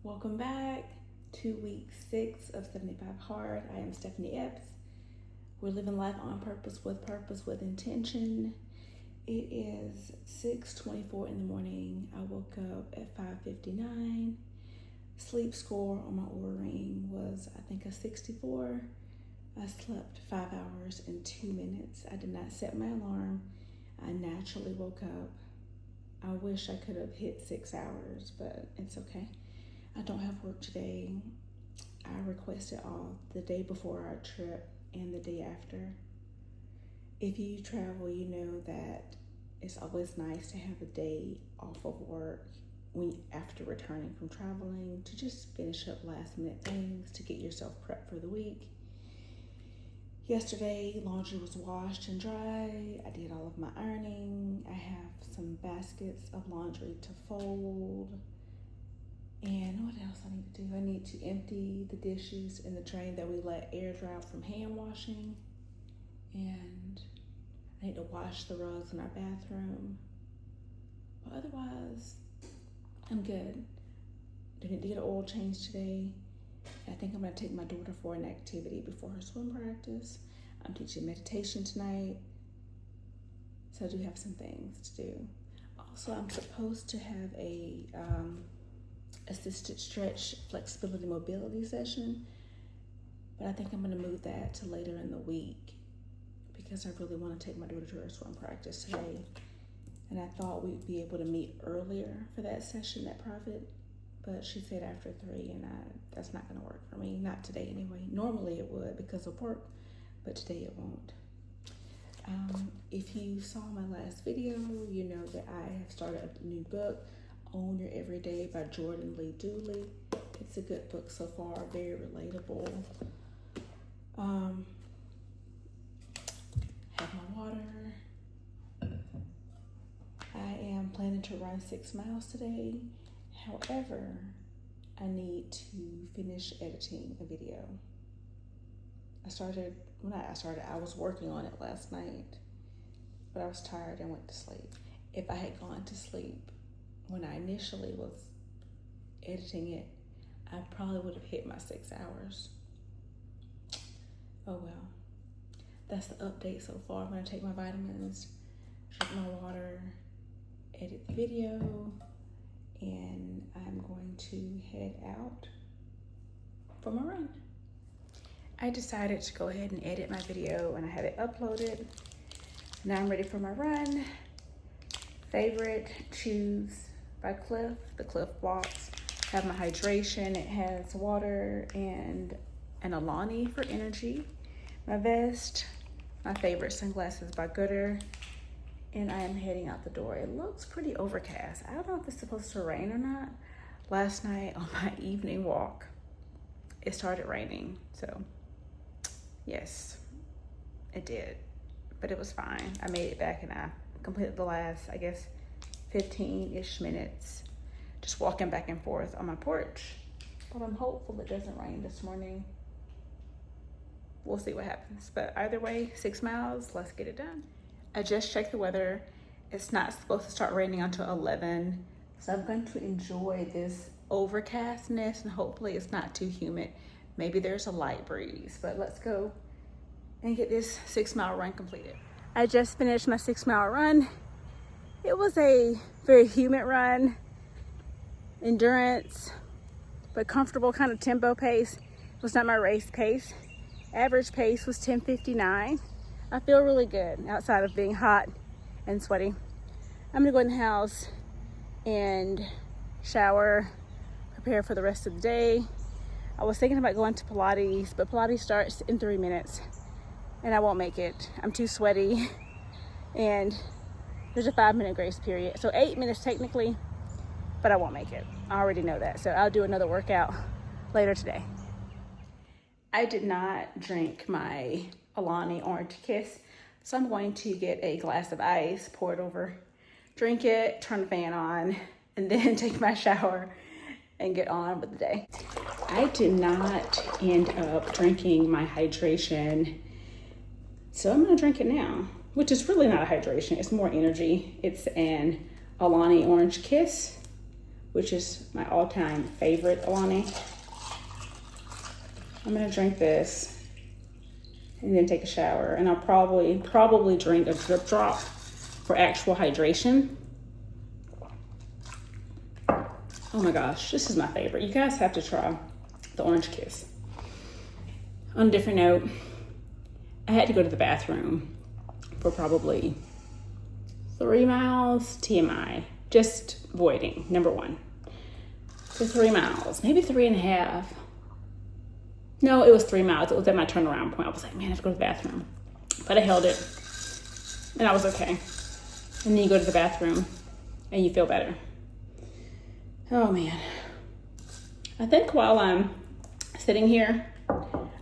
Welcome back to week 6 of 75 Hard. I am Stephanie Epps. We're living life on purpose, with intention. It is 6:24 in the morning. I woke up at 5:59. Sleep score on my Oura Ring was, I think, a 64. I slept 5 hours and 2 minutes. I did not set my alarm. I naturally woke up. I wish I could have hit 6 hours, but it's okay. I don't have work today. I requested off the day before our trip and the day after. If you travel, you know that it's always nice to have a day off of work after returning from traveling, to just finish up last minute things, to get yourself prepped for the week. Yesterday, laundry was washed and dry. I did all of my ironing. I have some baskets of laundry to fold. And what else I need to do? I need to empty the dishes in the drain that we let air dry from hand washing. And I need to wash the rugs in our bathroom. But otherwise, I'm good. I need to get an oil change today. I think I'm going to take my daughter for an activity before her swim practice. I'm teaching meditation tonight. So I do have some things to do. Also, I'm supposed to have a assisted stretch, flexibility, mobility session, but I think I'm going to move that to later in the week because I really want to take my daughter to her swim practice today. And I thought we'd be able to meet earlier for that session, that private, but she said after 3, and that's not going to work for me. Not today anyway. Normally it would because of work, but today it won't. If you saw my last video, you know that I have started a new book, Own Your Everyday by Jordan Lee Dooley. It's a good book so far, very relatable. Have my water. I am planning to run 6 miles today. However, I need to finish editing a video. I was working on it last night, but I was tired and went to sleep. If I had gone to sleep when I initially was editing it, I probably would have hit my 6 hours. Oh well. That's the update so far. I'm gonna take my vitamins, drink my water, edit the video, and I'm going to head out for my run. I decided to go ahead and edit my video and I have it uploaded. Now I'm ready for my run. Favorite shoes by Cliff, the Cliff box. Have my hydration. It has water and an Alani for energy. My vest, my favorite sunglasses by Gooder. And I am heading out the door. It looks pretty overcast. I don't know if it's supposed to rain or not. Last night on my evening walk, it started raining. So yes, it did, but it was fine. I made it back and I completed the last, 15-ish minutes just walking back and forth on my porch. But I'm hopeful it doesn't rain this morning. We'll see what happens. But either way, 6 miles, let's get it done. I just checked the weather. It's not supposed to start raining until 11. So I'm going to enjoy this overcastness and hopefully it's not too humid. Maybe there's a light breeze, but let's go and get this 6 mile run completed. I just finished my 6 mile run. It was a very humid run, endurance, but comfortable kind of tempo pace. It was not my race pace. Average pace was 10:59. I feel really good outside of being hot and sweaty. I'm gonna go in the house and shower, prepare for the rest of the day. I was thinking about going to Pilates, but Pilates starts in 3 minutes and I won't make it. I'm too sweaty and there's a 5-minute grace period. So 8 minutes technically, but I won't make it. I already know that. So I'll do another workout later today. I did not drink my Alani Orange Kiss, so I'm going to get a glass of ice, pour it over, drink it, turn the fan on, and then take my shower and get on with the day. I did not end up drinking my hydration, so I'm gonna drink it now, which is really not a hydration, it's more energy. It's an Alani Orange Kiss which is my all-time favorite Alani. I'm gonna drink this and then take a shower, and I'll probably drink a drip drop for actual hydration. Oh my gosh, this is my favorite. You guys have to try the Orange Kiss. On a different note, I had to go to the bathroom for probably 3 miles, TMI, just voiding, number one. For 3 miles, maybe 3.5. No, it was 3 miles. It was at my turnaround point. I was like, man, I have to go to the bathroom. But I held it, and I was okay. And then you go to the bathroom, and you feel better. Oh, man. I think while I'm sitting here,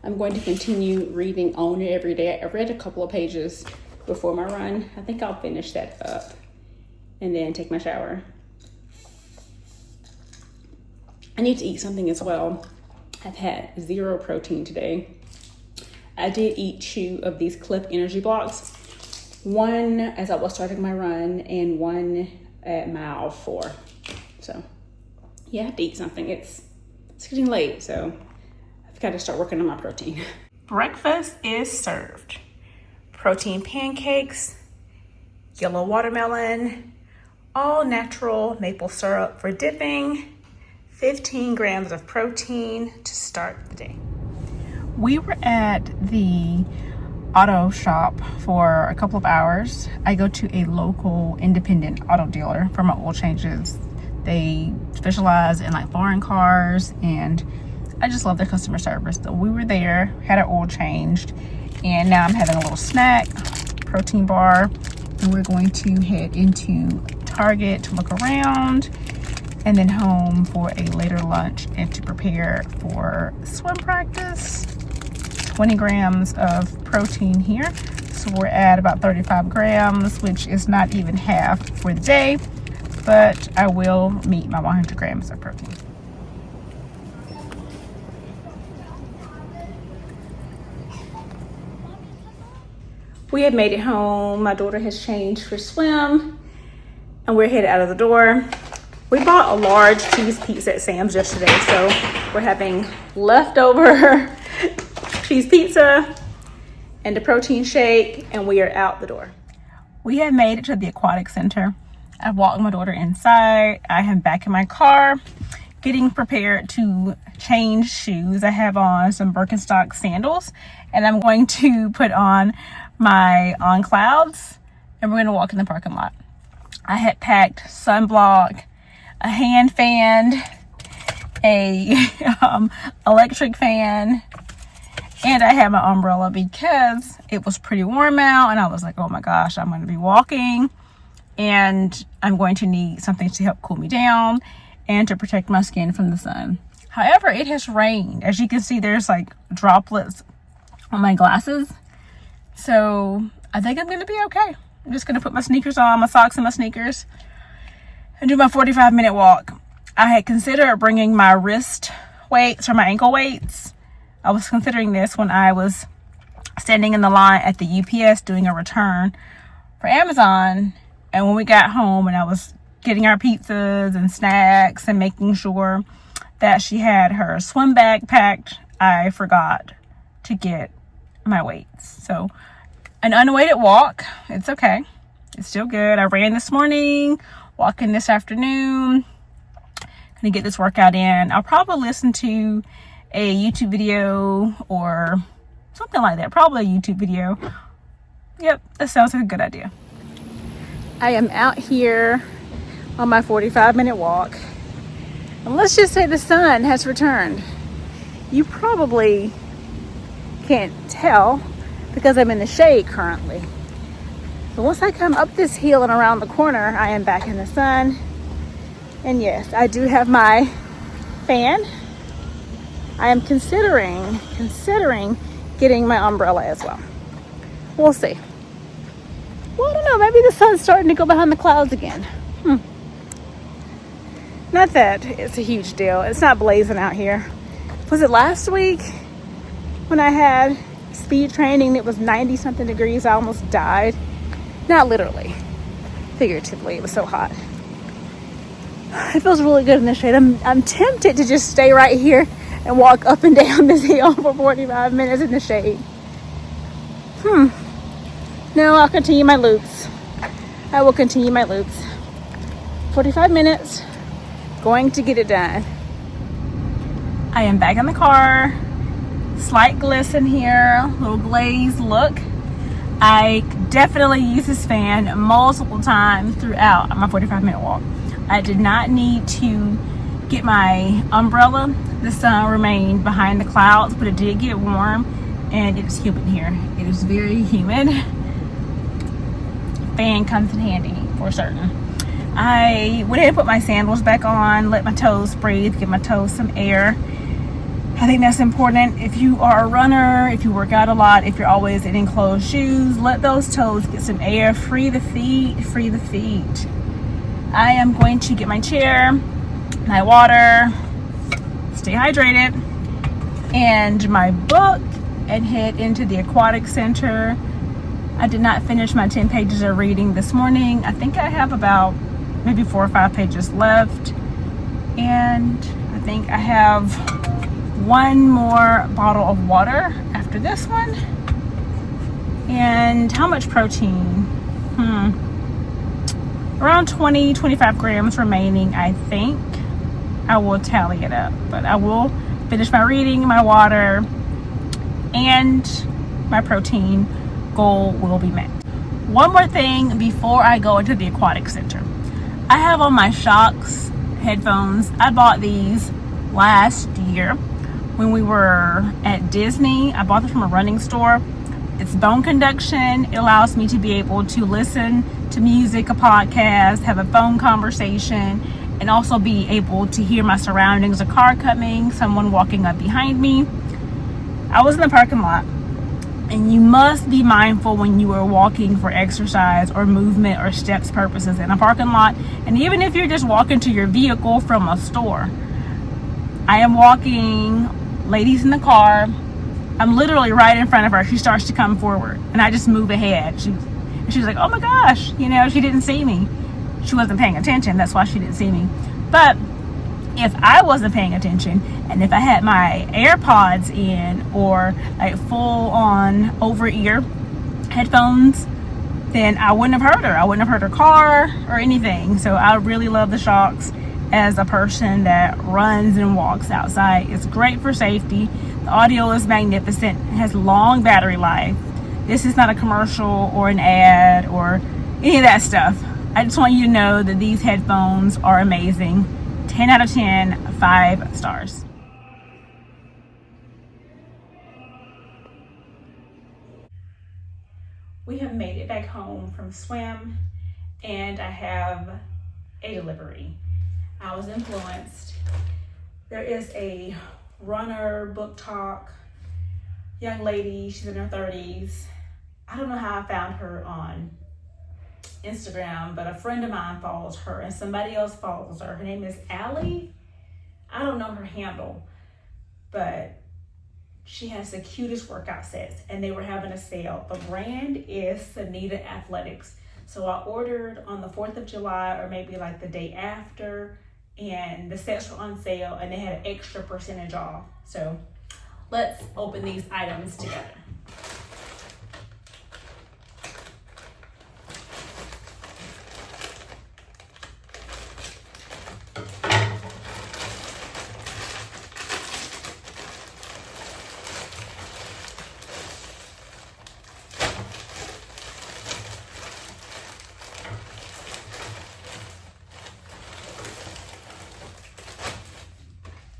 I'm going to continue reading Own It every day. I read a couple of pages before my run. I think I'll finish that up and then take my shower. I need to eat something as well. I've had 0 protein today. I did eat 2 of these Clip Energy Blocks. One as I was starting my run and one at mile 4. So yeah, I have to eat something. It's getting late, so I've got to start working on my protein. Breakfast is served. Protein pancakes, yellow watermelon, all natural maple syrup for dipping, 15 grams of protein to start the day. We were at the auto shop for a couple of hours. I go to a local independent auto dealer for my oil changes. They specialize in like foreign cars, and I just love their customer service. So we were there, had our oil changed, and now I'm having a little snack, protein bar, and we're going to head into Target to look around, and then home for a later lunch and to prepare for swim practice. 20 grams of protein here, so we're at about 35 grams, which is not even half for the day, but I will meet my 100 grams of protein. We have made it home. My daughter has changed for swim, and we're headed out of the door. We bought a large cheese pizza at Sam's yesterday, so we're having leftover cheese pizza and a protein shake, and we are out the door. We have made it to the aquatic center. I've walked my daughter inside. I am back in my car, getting prepared to change shoes. I have on some Birkenstock sandals, and I'm going to put on my On Clouds, and we're going to walk in the parking lot. I had packed sunblock, a hand fan, a electric fan, and I had my umbrella because it was pretty warm out, and I was like, oh my gosh, I'm going to be walking, and I'm going to need something to help cool me down and to protect my skin from the sun. However, it has rained. As you can see, there's like droplets on my glasses. So I think I'm going to be okay. I'm just going to put my sneakers on, my socks and my sneakers, and do my 45-minute walk. I had considered bringing my wrist weights or my ankle weights. I was considering this when I was standing in the line at the UPS doing a return for Amazon. And when we got home and I was getting our pizzas and snacks and making sure that she had her swim bag packed, I forgot to get my weights. So an unweighted walk, it's okay. It's still good. I ran this morning, walking this afternoon. Gonna get this workout in. I'll probably listen to a YouTube video or something like that. Probably a YouTube video. Yep, that sounds like a good idea. I am out here on my 45-minute walk. And let's just say the sun has returned. You probably can't tell because I'm in the shade currently. But once I come up this hill and around the corner, I am back in the sun. And yes, I do have my fan. I am considering getting my umbrella as well. We'll see. Well, I don't know, maybe the sun's starting to go behind the clouds again. Not that it's a huge deal. It's not blazing out here. Was it last week when I had speed training? It was 90 something degrees. I almost died. Not literally, figuratively. It was so hot. It feels really good in the shade. I'm tempted to just stay right here and walk up and down this hill for 45 minutes in the shade. No, I'll continue my loops. I will continue my loops. 45 minutes, going to get it done. I am back in the car. Slight glisten here, little glazed look. I definitely use this fan multiple times throughout my 45-minute walk. I did not need to get my umbrella. The sun remained behind the clouds, but it did get warm and it's humid here. It is very humid. Fan comes in handy for certain. I went ahead and put my sandals back on, let my toes breathe, give my toes some air. I think that's important. If you are a runner, if you work out a lot, if you're always in enclosed shoes, let those toes get some air. Free the feet, free the feet. I am going to get my chair, my water, stay hydrated, and my book, and head into the aquatic center. I did not finish my 10 pages of reading this morning. I think I have about maybe 4 or 5 pages left, and I think I have one more bottle of water after this one. And how much protein? Around 20-25 grams remaining, I think. I will tally it up, but I will finish my reading, my water, and my protein goal will be met. One more thing before I go into the aquatic center. I have on my Shocks headphones. I bought these last year when we were at Disney. I bought them from a running store. It's bone conduction. It allows me to be able to listen to music, a podcast, have a phone conversation, and also be able to hear my surroundings, a car coming, someone walking up behind me. I was in the parking lot, and you must be mindful when you are walking for exercise or movement or steps purposes in a parking lot, and even if you're just walking to your vehicle from a store. I am walking, ladies in the car, I'm literally right in front of her. She starts to come forward and I just move ahead. She's like, oh my gosh, she didn't see me. She wasn't paying attention. That's why she didn't see me. But if I wasn't paying attention, and if I had my AirPods in or like full on over ear headphones, then I wouldn't have heard her. I wouldn't have heard her car or anything. So I really love the Shocks as a person that runs and walks outside. It's great for safety. The audio is magnificent. It has long battery life. This is not a commercial or an ad or any of that stuff. I just want you to know that these headphones are amazing. 10 out of 10, 5 stars. We have made it back home from swim, and I have a delivery. I was influenced. There is a runner, book talk, young lady, she's in her 30s. I don't know how I found her on Instagram, but a friend of mine follows her and somebody else follows her. Her name is Allie. I don't know her handle, but she has the cutest workout sets and they were having a sale. The brand is Senita Athletics. So I ordered on the 4th of July or maybe like the day after, and the sets were on sale and they had an extra percentage off. So let's open these items together.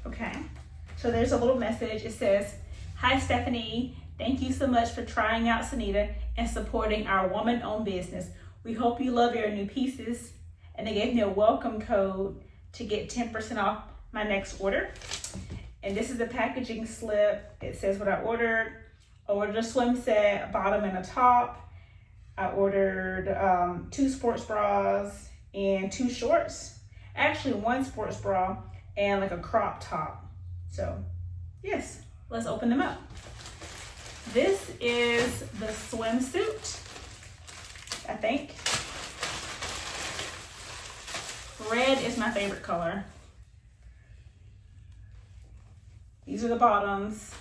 Okay, so there's a little message. It says, "Hi Stephanie, thank you so much for trying out Senita and supporting our woman-owned business. We hope you love your new pieces." And they gave me a welcome code to get 10% off my next order. And this is the packaging slip. It says what I ordered. I ordered a swim set, a bottom and a top. I ordered 2 sports bras and 2 shorts. Actually, 1 sports bra and like a crop top. So yes, let's open them up. This is the swimsuit, I think. Red is my favorite color. These are the bottoms.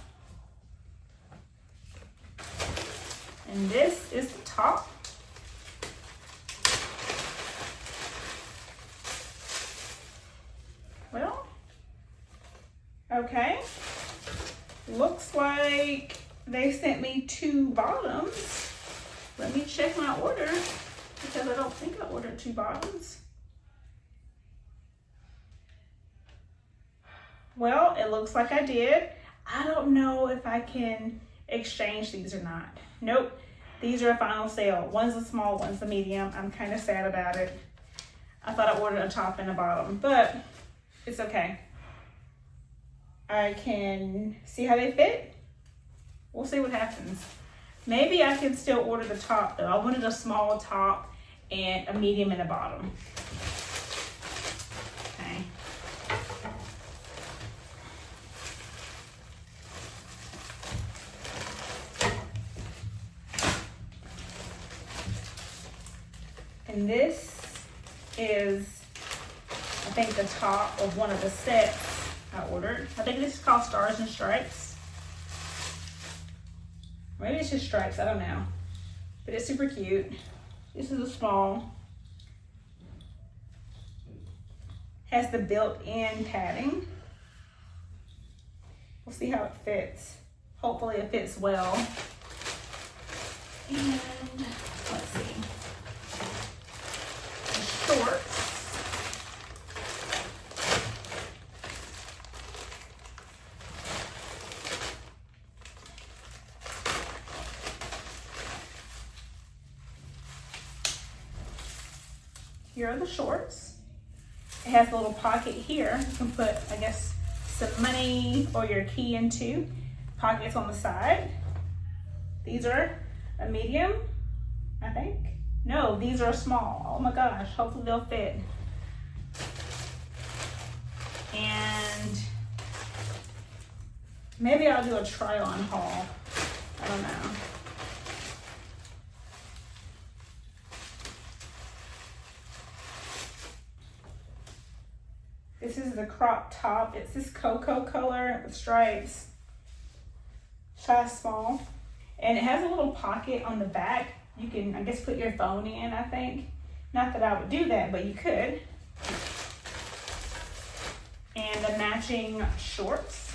And this is the top. Well, okay. Looks like they sent me 2 bottoms. Let me check my order because I don't think I ordered 2 bottoms. Well, it looks like I did. I don't know if I can exchange these or not. Nope, these are a final sale. One's a small, one's a medium. I'm kind of sad about it. I thought I ordered a top and a bottom, but it's okay. I can see how they fit. We'll see what happens. Maybe I can still order the top though. I wanted a small top and a medium and a bottom. Okay. And this is, I think, the top of one of the sets I ordered. I think this is called Stars and Stripes. Maybe it's just stripes, I don't know. But it's super cute. This is a small. Has the built-in padding. We'll see how it fits. Hopefully it fits well. And let's see. The shorts. Here are the shorts. It has a little pocket here. You can put, I guess, some money or your key into. Pockets on the side. These are a medium, I think. No, these are small. Oh my gosh, hopefully they'll fit. And maybe I'll do a try on haul. I don't know. This is the crop top. It's this cocoa color with stripes. Size small. And it has a little pocket on the back. You can, I guess, put your phone in, I think. Not that I would do that, but you could. And the matching shorts.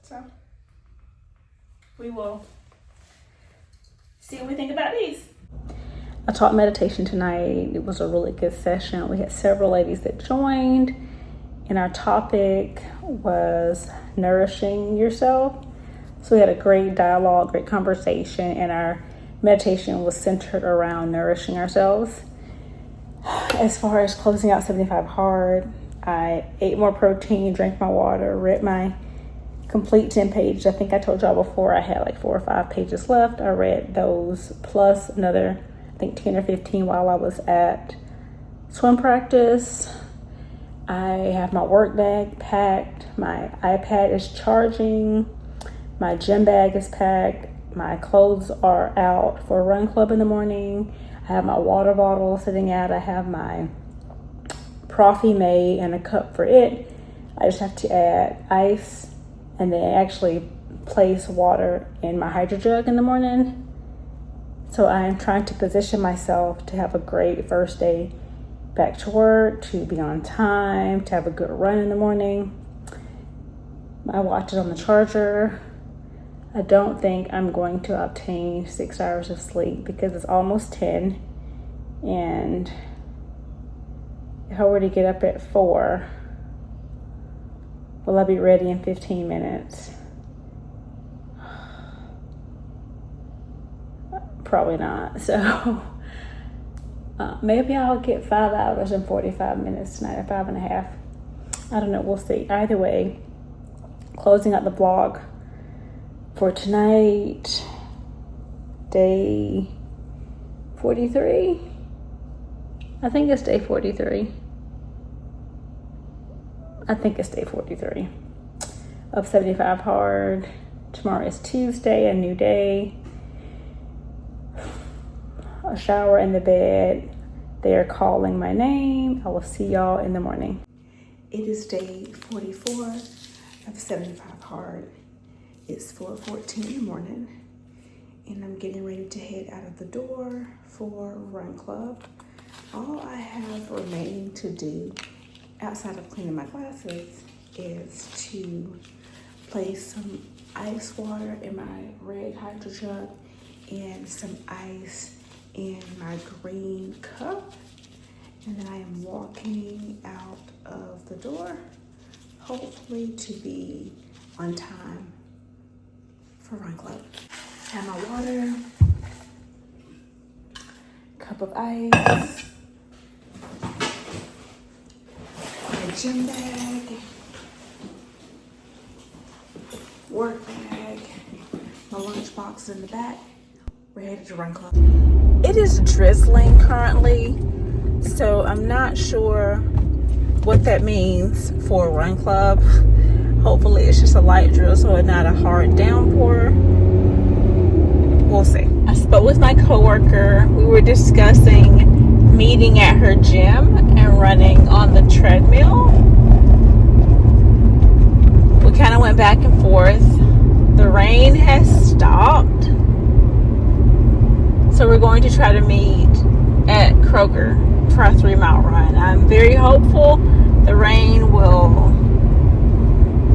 So we will see what we think about these. I taught meditation tonight. It was a really good session. We had several ladies that joined, and our topic was nourishing yourself. So we had a great dialogue, great conversation, and our meditation was centered around nourishing ourselves. As far as closing out 75 hard, I ate more protein, drank my water, read my complete 10 pages. I think I told y'all before I had like 4 or 5 pages left. I read those plus another, I think 10 or 15 while I was at swim practice. I have my work bag packed. My iPad is charging. My gym bag is packed. My clothes are out for a run club in the morning. I have my water bottle sitting out. I have my Profi made and a cup for it. I just have to add ice and then actually place water in my hydro jug in the morning. So I am trying to position myself to have a great first day back to work, to be on time, to have a good run in the morning. My watch is on the charger. I don't think I'm going to obtain 6 hours of sleep because it's almost 10. And if I were to get up at 4, will I be ready in 15 minutes? Probably not. So maybe I'll get 5 hours and 45 minutes tonight, or 5.5. I don't know. We'll see. Either way, closing out the vlog for tonight, day 43. I think it's day 43. I think it's day 43. of 75 hard. Tomorrow is Tuesday, a new day. A shower in the bed. They are calling my name. I will see y'all in the morning. It is day 44 of 75 hard. It's 4:14 in the morning, and I'm getting ready to head out of the door for Run Club. All I have remaining to do outside of cleaning my glasses is to place some ice water in my red hydro jug and some ice in my green cup, and then I am walking out of the door, hopefully to be on time for Run Club. Have my water, cup of ice, my gym bag, work bag, my lunch box in the back. We're headed to Run Club. It is drizzling currently, so I'm not sure what that means for Run Club. Hopefully it's just a light drizzle and not a hard downpour. We'll see. I spoke with my coworker. We were discussing meeting at her gym and running on the treadmill. We kind of went back and forth. The rain has stopped, so we're going to try to meet at Kroger for a 3-mile run. I'm very hopeful the rain will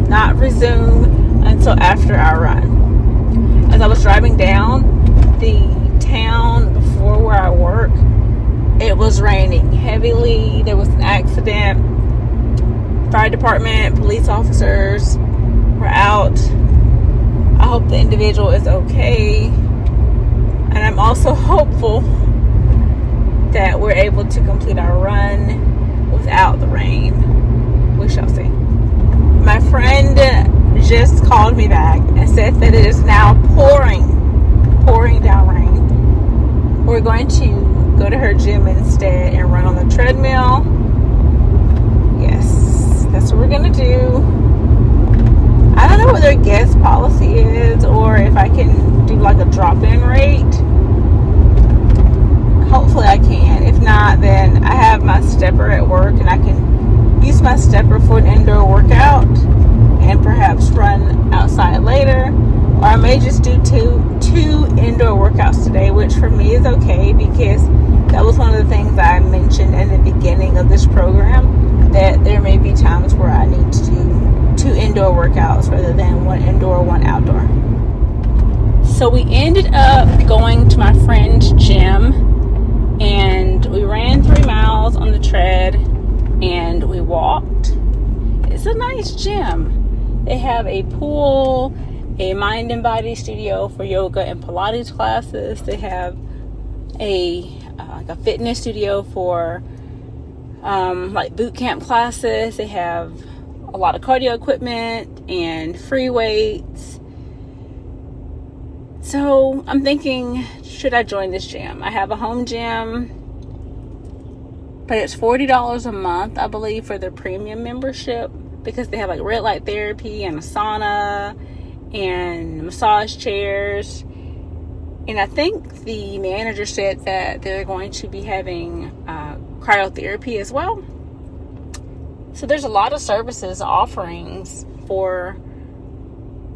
not resume until after our run. As I was driving down the town before where I work, it was raining heavily. There was an accident. Fire department, police officers were out. I hope the individual is okay. And I'm also hopeful that we're able to complete our run without the rain. We shall see. My friend just called me back and said that it is now pouring down rain. We're going to go to her gym instead and run on the treadmill. Yes, that's what we're going to do. I don't know what their guest policy is, or if I can do like a drop-in rate. Hopefully I can. If not, then I have my stepper at work, and I can use my stepper for an indoor workout and perhaps run outside later. Or I may just do two indoor workouts today, which for me is okay, because that was one of the things I mentioned in the beginning of this program, that there may be times where I need to do 2 indoor workouts rather than 1 indoor, 1 outdoor. So we ended up going to my friend's gym, and we ran 3 miles on the tread, and we walked. It's a nice gym. They have a pool, a mind and body studio for yoga and Pilates classes. They have a fitness studio for like boot camp classes. They have a lot of cardio equipment and free weights. So I'm thinking, should I join this gym? I have a home gym, but it's $40 a month, I believe, for their premium membership, because they have like red light therapy and a sauna and massage chairs. And I think the manager said that they're going to be having cryotherapy as well. So there's a lot of services offerings for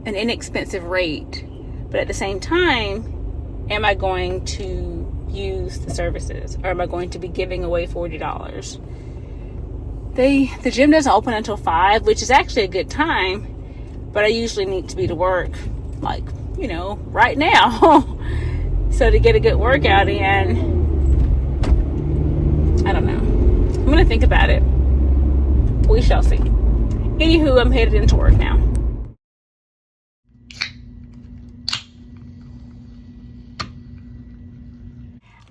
an inexpensive rate. But at the same time, am I going to use the services, or am I going to be giving away $40? The gym doesn't open until 5, which is actually a good time, but I usually need to be to work, like, right now. So to get a good workout in, I don't know. I'm going to think about it. We shall see. Anywho, I'm headed into work now.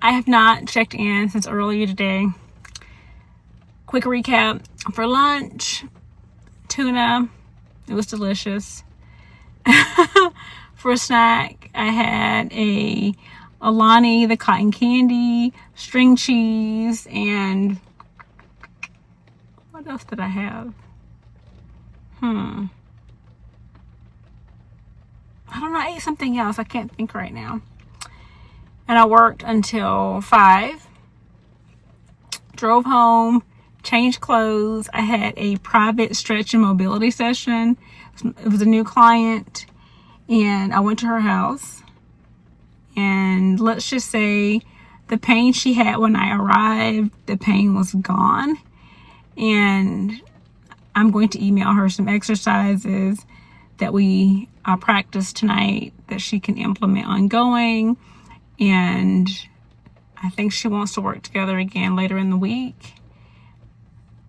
I have not checked in since earlier today. Quick recap. For lunch, tuna. It was delicious. For a snack, I had a Alani, the cotton candy, string cheese, and what else did I have? I don't know, I ate something else. I can't think right now. And I worked until 5. Drove home, changed clothes. I had a private stretch and mobility session. It was a new client, and I went to her house. And let's just say the pain she had when I arrived, the pain was gone. And I'm going to email her some exercises that we practice tonight that she can implement ongoing. And I think she wants to work together again later in the week.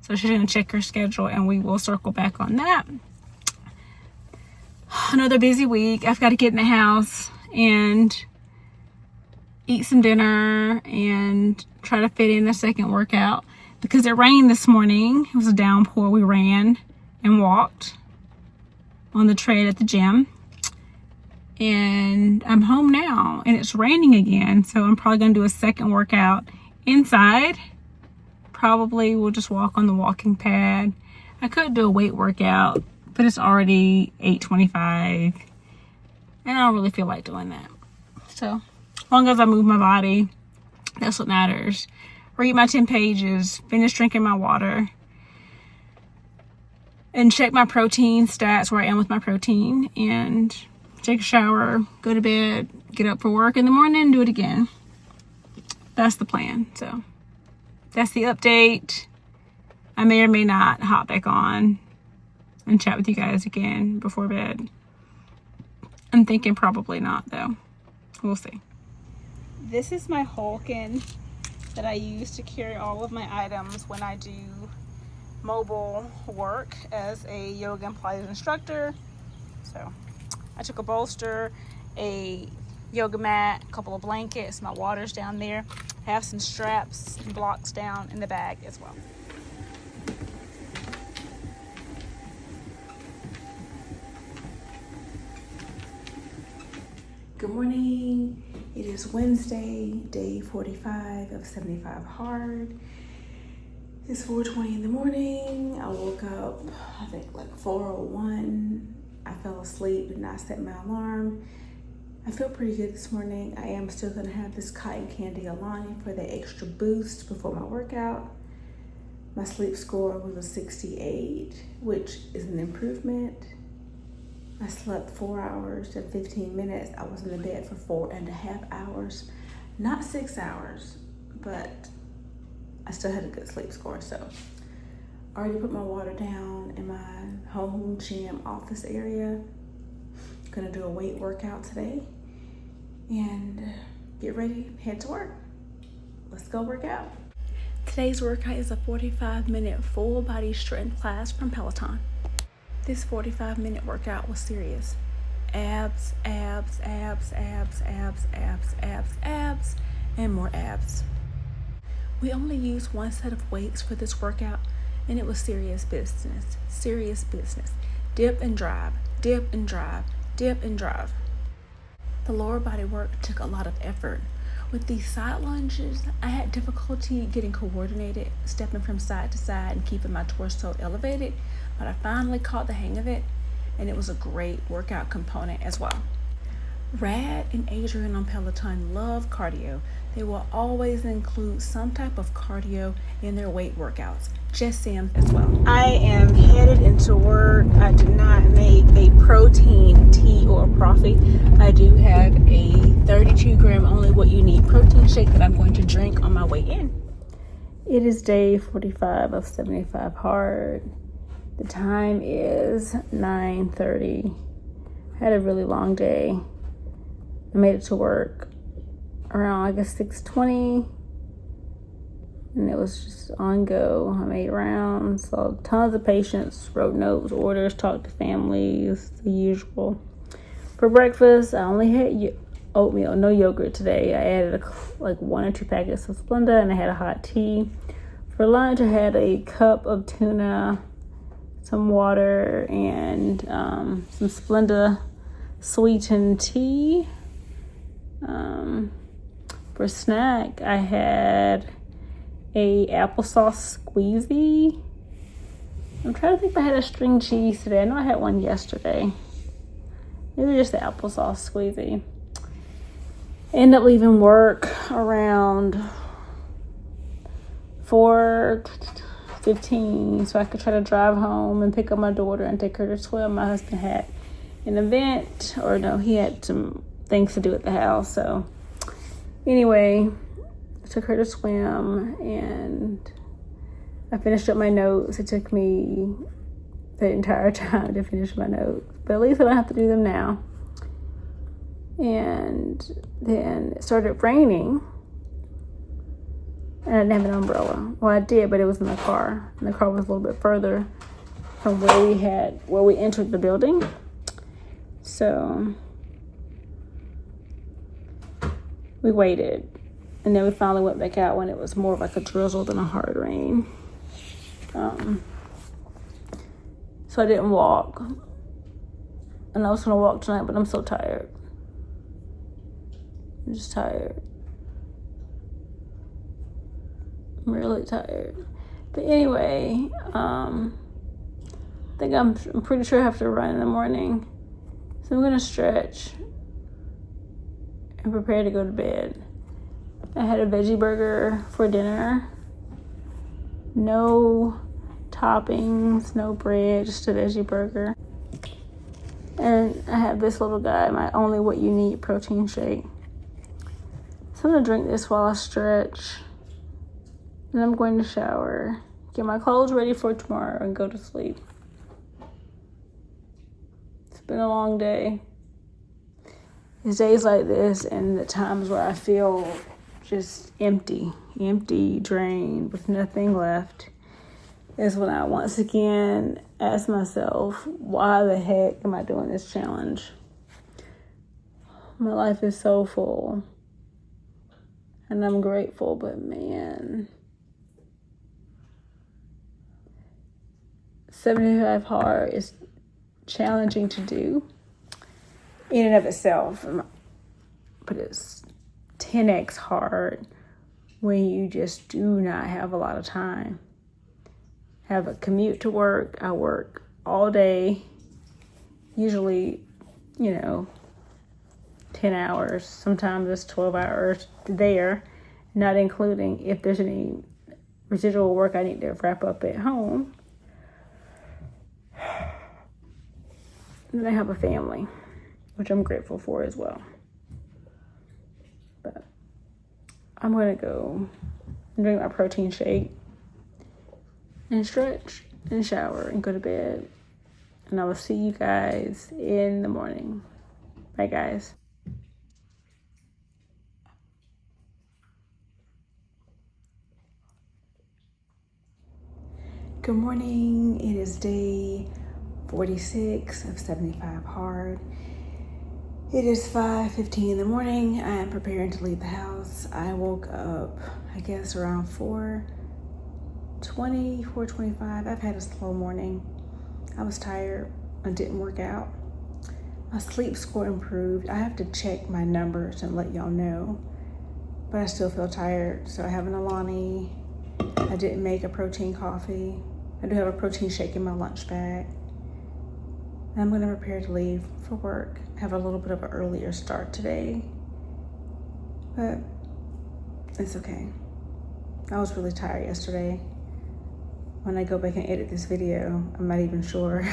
So she's going to check her schedule and we will circle back on that. Another busy week. I've got to get in the house and eat some dinner and try to fit in a second workout. Because it rained this morning. It was a downpour. We ran and walked on the trail at the gym. And I'm home now and it's raining again. So I'm probably going to do a second workout inside. Probably we'll just walk on the walking pad. I could do a weight workout, but it's already 8:25. And I don't really feel like doing that. So as long as I move my body, that's what matters. Read my 10 pages, finish drinking my water, and check my protein stats, where I am with my protein, and take a shower, go to bed, get up for work in the morning, do it again. That's the plan. So that's the update. I may or may not hop back on and chat with you guys again before bed. I'm thinking probably not, though. We'll see. This is my Hulkin that I use to carry all of my items when I do mobile work as a yoga and Pilates instructor. So I took a bolster, a yoga mat, a couple of blankets, my water's down there. I have some straps and blocks down in the bag as well. Good morning. It is Wednesday, day 45 of 75 hard. It's 4:20 in the morning. I woke up, I think like 4:01. I fell asleep, did not set my alarm. I feel pretty good this morning. I am still gonna have this cotton candy Alani for the extra boost before my workout. My sleep score was a 68, which is an improvement. I slept 4 hours and 15 minutes. I was in the bed for 4.5 hours, not 6 hours, but I still had a good sleep score. So I already put my water down in my home gym office area. Gonna do a weight workout today and get ready, head to work. Let's go work out. Today's workout is a 45-minute full body strength class from Peloton. This 45-minute workout was serious. Abs, abs, abs, abs, abs, abs, abs, abs, and more abs. We only used one set of weights for this workout, and it was serious business. Serious business. Dip and drive, dip and drive, dip and drive. The lower body work took a lot of effort. With these side lunges, I had difficulty getting coordinated, stepping from side to side and keeping my torso elevated, but I finally caught the hang of it, and it was a great workout component as well. Rad and Adrian on Peloton love cardio. They will always include some type of cardio in their weight workouts. Just Sam as well. I am headed into work. I did not make a protein tea or coffee. I do have a 32 gram only what you need protein shake that I'm going to drink on my way in. It is day 45 of 75 hard. The time is 9:30. I had a really long day. I made it to work around, I guess, 6:20, and it was just on go. I made rounds, saw tons of patients, wrote notes, orders, talked to families, the usual. For breakfast, I only had oatmeal, no yogurt today. I added like 1 or 2 packets of Splenda, and I had a hot tea. For lunch, I had a cup of tuna, some water, and some Splenda sweetened tea. For snack, I had a applesauce squeezy. I'm trying to think if I had a string cheese today. I know I had one yesterday. These are just the applesauce squeezy. End up leaving work around 4:15 so I could try to drive home and pick up my daughter and take her to swim. My husband had an event, or no, he had some things to do at the house. So anyway, I took her to swim and I finished up my notes. It took me the entire time to finish my notes, but at least I don't have to do them now. And then it started raining and I didn't have an umbrella. Well, I did, but it was in the car, and the car was a little bit further from where we entered the building. So we waited, and then we finally went back out when it was more of like a drizzle than a hard rain. So I didn't walk, and I was gonna walk tonight, but I'm so tired. I'm just tired. I'm really tired. But anyway, I think I'm pretty sure I have to run in the morning. So I'm gonna stretch and prepare to go to bed. I had a veggie burger for dinner. No toppings, no bread, just a veggie burger. And I have this little guy, my only what you need protein shake. So I'm gonna drink this while I stretch. Then I'm going to shower, get my clothes ready for tomorrow, and go to sleep. It's been a long day. It's days like this and the times where I feel just empty, drained, with nothing left, is when I once again ask myself, why the heck am I doing this challenge? My life is so full, and I'm grateful, but man, 75 hard is challenging to do in and of itself, but it's 10x hard when you just do not have a lot of time. Have a commute to work. I work all day, usually, 10 hours. Sometimes it's 12 hours there, not including if there's any residual work I need to wrap up at home. And I have a family, which I'm grateful for as well. But I'm going to go and drink my protein shake and stretch and shower and go to bed. And I will see you guys in the morning. Bye, guys. Good morning. It is day 46 of 75 hard. It is 5:15 in the morning. I am preparing to leave the house. I woke up, I guess, around 4:20, 4:25. I've had a slow morning. I was tired. I didn't work out. My sleep score improved. I have to check my numbers and let y'all know, but I still feel tired. So I have an Alani. I didn't make a protein coffee. I do have a protein shake in my lunch bag. I'm going to prepare to leave for work. I have a little bit of an earlier start today, but it's okay. I was really tired yesterday. When I go back and edit this video, I'm not even sure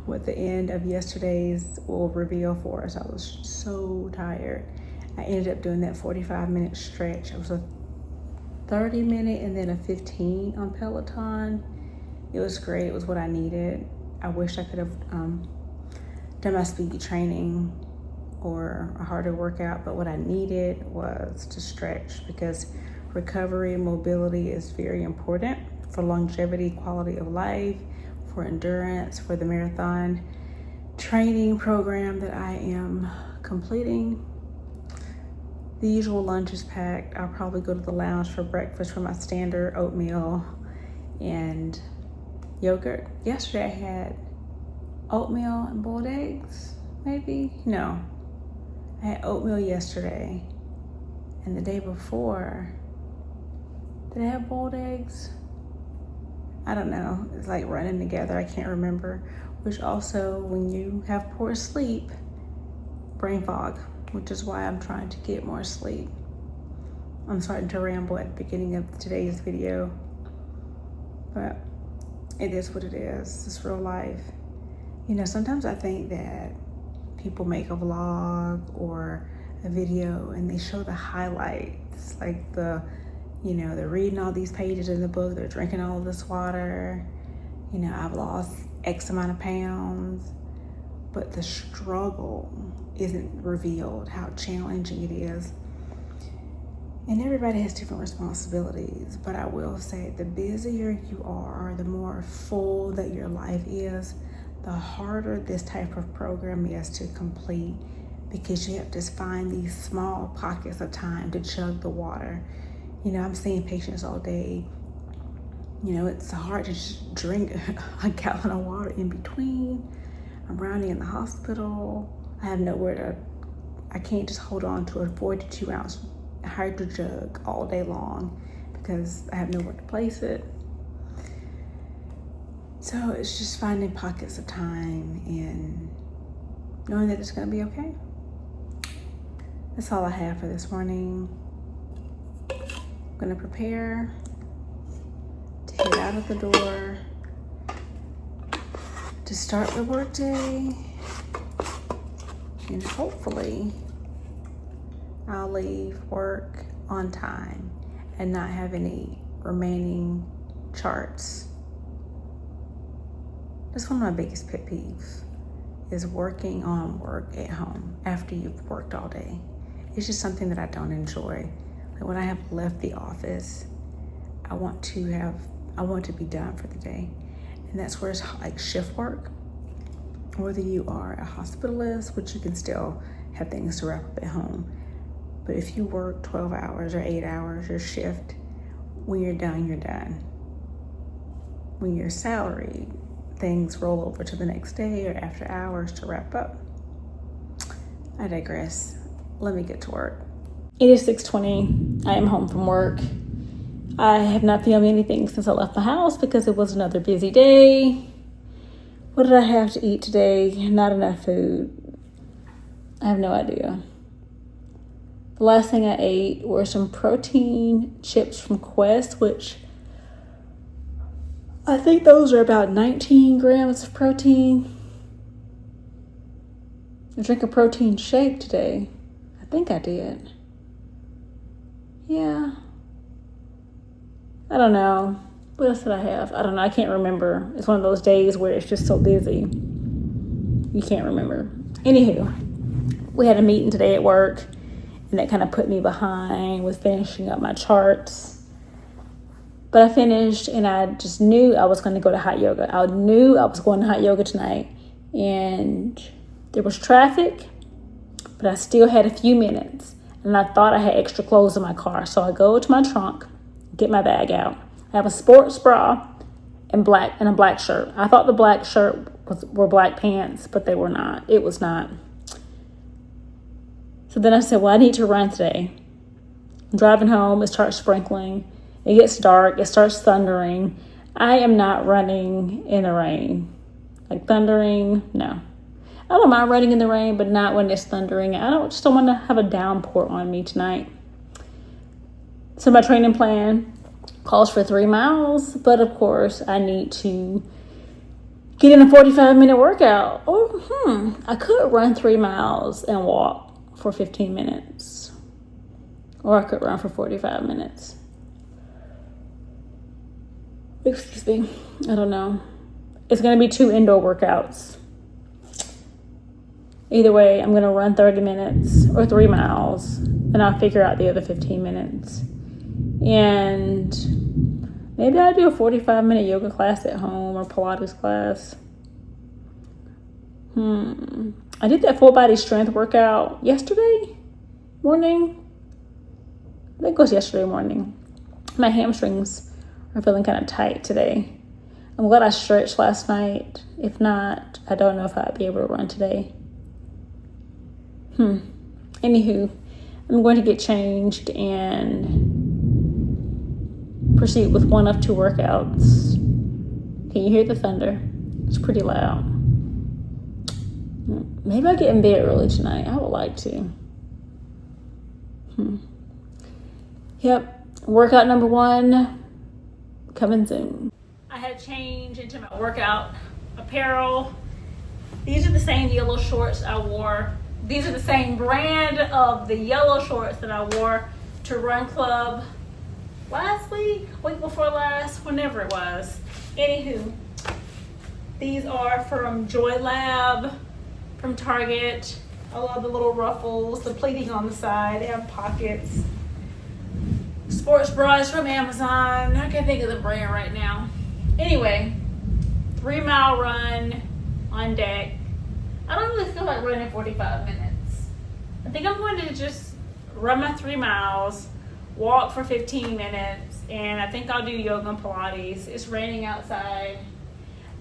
what the end of yesterday's will reveal for us. I was so tired. I ended up doing that 45-minute stretch. It was a 30-minute and then a 15 on Peloton. It was great. It was what I needed. I wish I could have done my speed training or a harder workout, but what I needed was to stretch, because recovery and mobility is very important for longevity, quality of life, for endurance, for the marathon training program that I am completing. The usual lunch is packed. I'll probably go to the lounge for breakfast for my standard oatmeal and yogurt. Yesterday I had oatmeal and boiled eggs, maybe? No. I had oatmeal yesterday, and the day before, did I have boiled eggs? I don't know. It's like running together. I can't remember. Which also, when you have poor sleep, brain fog, which is why I'm trying to get more sleep. I'm starting to ramble at the beginning of today's video, but it is what it is. It's real life. You know, sometimes I think that people make a vlog or a video and they show the highlights, like they're reading all these pages in the book, they're drinking all of this water, you know, I've lost X amount of pounds, but the struggle isn't revealed, how challenging it is. And everybody has different responsibilities, but I will say the busier you are, the more full that your life is, the harder this type of program is to complete, because you have to find these small pockets of time to chug the water. You know, I'm seeing patients all day. You know, it's hard to just drink a gallon of water in between. I'm rounding in the hospital. I have I can't just hold on to a 42 ounce hydro jug all day long because I have nowhere to place it. So it's just finding pockets of time and knowing that it's gonna be okay. That's all I have for this morning. I'm gonna prepare to head out of the door to start the workday, and hopefully I'll leave work on time and not have any remaining charts. That's one of my biggest pet peeves, is working on work at home after you've worked all day. It's just something that I don't enjoy. Like when I have left the office, I want to be done for the day. And that's where it's like shift work. Whether you are a hospitalist, which you can still have things to wrap up at home. But if you work 12 hours or 8 hours, your shift, when you're done, you're done. When you're salaried, things roll over to the next day or after hours to wrap up. I digress. Let me get to work. It is 6:20. I am home from work. I have not filmed anything since I left my house because it was another busy day. What did I have to eat today? Not enough food. I have no idea. The last thing I ate were some protein chips from Quest, which I think those are about 19 grams of protein. I drank a protein shake today. I think I did. Yeah. I don't know. What else did I have? I don't know. I can't remember. It's one of those days where it's just so busy. You can't remember. Anywho, we had a meeting today at work, and that kind of put me behind with finishing up my charts. But I finished, and I just knew I was going to go to hot yoga. I knew I was going to hot yoga tonight, and there was traffic, but I still had a few minutes, and I thought I had extra clothes in my car. So I go to my trunk, get my bag out. I have a sports bra and a black shirt. I thought the black shirt were black pants, but they were not. It was not. So then I said, well, I need to run today. I'm driving home. It starts sprinkling. It gets dark. It starts thundering. I am not running in the rain. Like thundering, no. I don't mind running in the rain, but not when it's thundering. I just don't want to have a downpour on me tonight. So my training plan calls for 3 miles, but of course I need to get in a 45-minute workout. I could run 3 miles and walk for 15 minutes. Or I could run for 45 minutes. Excuse me. I don't know. It's going to be 2 indoor workouts. Either way, I'm going to run 30 minutes or 3 miles, and I'll figure out the other 15 minutes. And maybe I'll do a 45-minute yoga class at home or Pilates class. I did that full body strength workout yesterday morning. I think it was yesterday morning. My hamstrings are feeling kind of tight today. I'm glad I stretched last night. If not, I don't know if I'd be able to run today. Anywho, I'm going to get changed and proceed with one of 2 workouts. Can you hear the thunder? It's pretty loud. maybe I'll get in bed early tonight. I would like to. Yep, workout number 1 coming soon. I had changed into my workout apparel. These are the same yellow shorts I wore. These are the same brand of the yellow shorts that I wore to Run Club last week before last, whenever it was. Anywho, these are from Joy Lab from Target. I love the little ruffles, the pleating on the side. They have pockets. Sports bras from Amazon. I can't think of the brand right now. Anyway, 3-mile run on deck. I don't really feel like running 45 minutes. I think I'm going to just run my 3 miles, walk for 15 minutes, and I think I'll do yoga and Pilates. It's raining outside.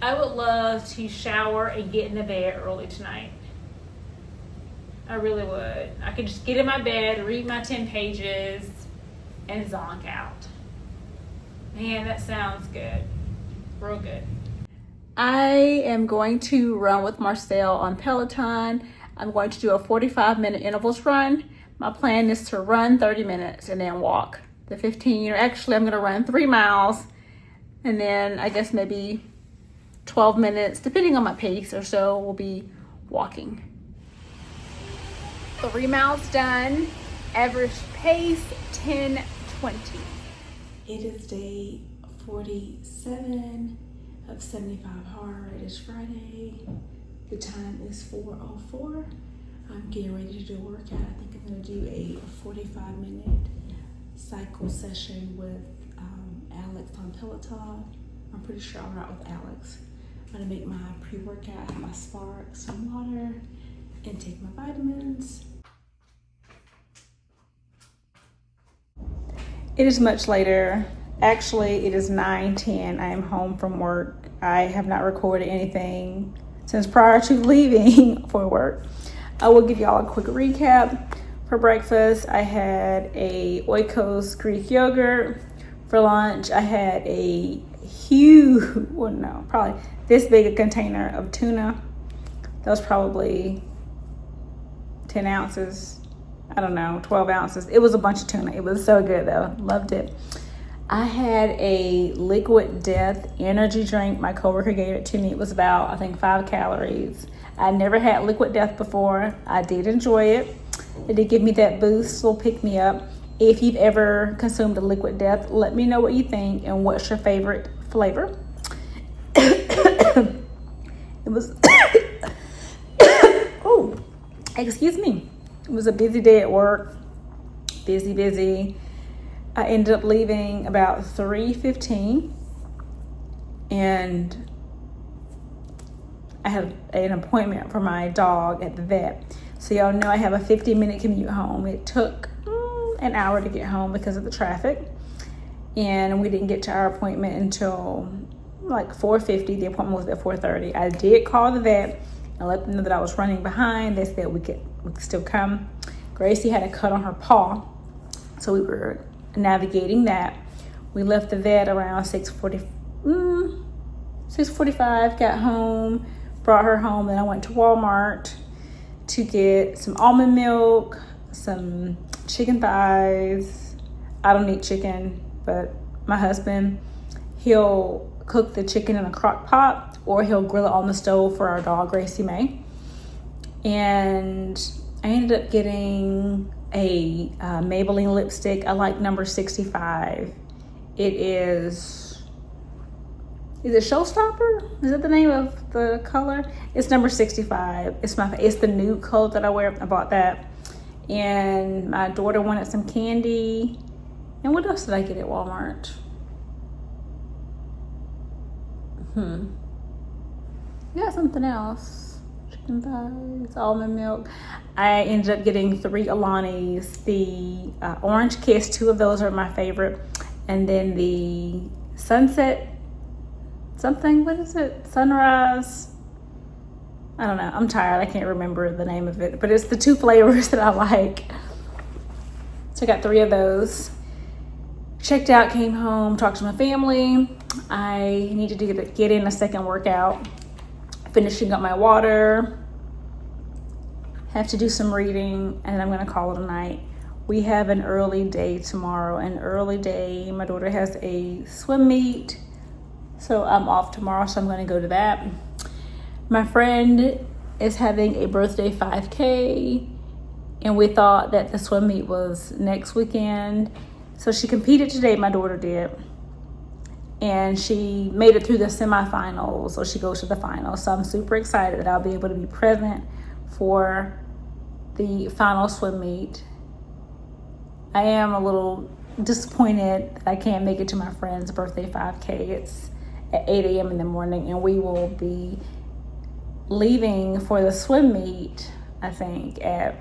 I would love to shower and get into bed early tonight. I really would. I could just get in my bed, read my 10 pages, and zonk out. Man, that sounds good. Real good. I am going to run with Marcel on Peloton. I'm going to do a 45-minute intervals run. My plan is to run 30 minutes and then walk the 15. Actually, I'm going to run 3 miles and then I guess maybe 12 minutes, depending on my pace or so, will be walking. 3 miles done. Average pace 10:20. It is day 47 of 75 hard. It is Friday. The time is 4:04. I'm getting ready to do a workout. I think I'm going to do a 45-minute cycle session with Alex on Peloton. I'm pretty sure I'll ride with Alex. I'm going to make my pre-workout, have my Spark, some water, and take my vitamins. It is much later. Actually, it is 9:10. I am home from work. I have not recorded anything since prior to leaving for work. I will give y'all a quick recap. For breakfast, I had a Oikos Greek yogurt. For lunch, I had a huge, probably this big a container of tuna. That was probably 10 ounces. I don't know, 12 ounces. It was a bunch of tuna. It was so good though. Loved it. I had a Liquid Death energy drink. My coworker gave it to me. It was about, I think, 5 calories. I never had Liquid Death before. I did enjoy it. It did give me that boost, little pick me up. If you've ever consumed a Liquid Death, let me know what you think and what's your favorite flavor. It was, oh, excuse me. It was a busy day at work. Busy. I ended up leaving about 3:15 and I had an appointment for my dog at the vet. So y'all know I have a 50-minute commute home. It took an hour to get home because of the traffic. And we didn't get to our appointment until like 4:50. The appointment was at 4:30. I did call the vet and let them know that I was running behind. They said we could still come. Gracie had a cut on her paw, so we were navigating that. We left the vet around 6:45, got home, brought her home, then I went to Walmart to get some almond milk, some chicken thighs. I don't eat chicken, but my husband, he'll cook the chicken in a crock pot or he'll grill it on the stove for our dog, Gracie May. And I ended up getting a Maybelline lipstick. I like number 65. It is it Showstopper? Is that the name of the color? It's number 65. It's the nude color that I wear. I bought that. And my daughter wanted some candy. And what else did I get at Walmart? Got something else. Chicken thighs, almond milk. I ended up getting 3 Alani's. The Orange Kiss, 2 of those are my favorite. And then the Sunset something, what is it? Sunrise. I don't know. I'm tired. I can't remember the name of it. But it's the 2 flavors that I like. So I got 3 of those. Checked out, came home, talked to my family. I needed to get in a second workout. Finishing up my water. have to do some reading, and I'm gonna call it a night. We have an early day tomorrow, an early day. My daughter has a swim meet, so I'm off tomorrow, so I'm gonna go to that. My friend is having a birthday 5K, and we thought that the swim meet was next weekend. So she competed today, my daughter did, and she made it through the semifinals, so she goes to the finals. So I'm super excited that I'll be able to be present for the final swim meet. I am a little disappointed that I can't make it to my friend's birthday 5K. It's at 8 a.m. in the morning, and we will be leaving for the swim meet, I think, at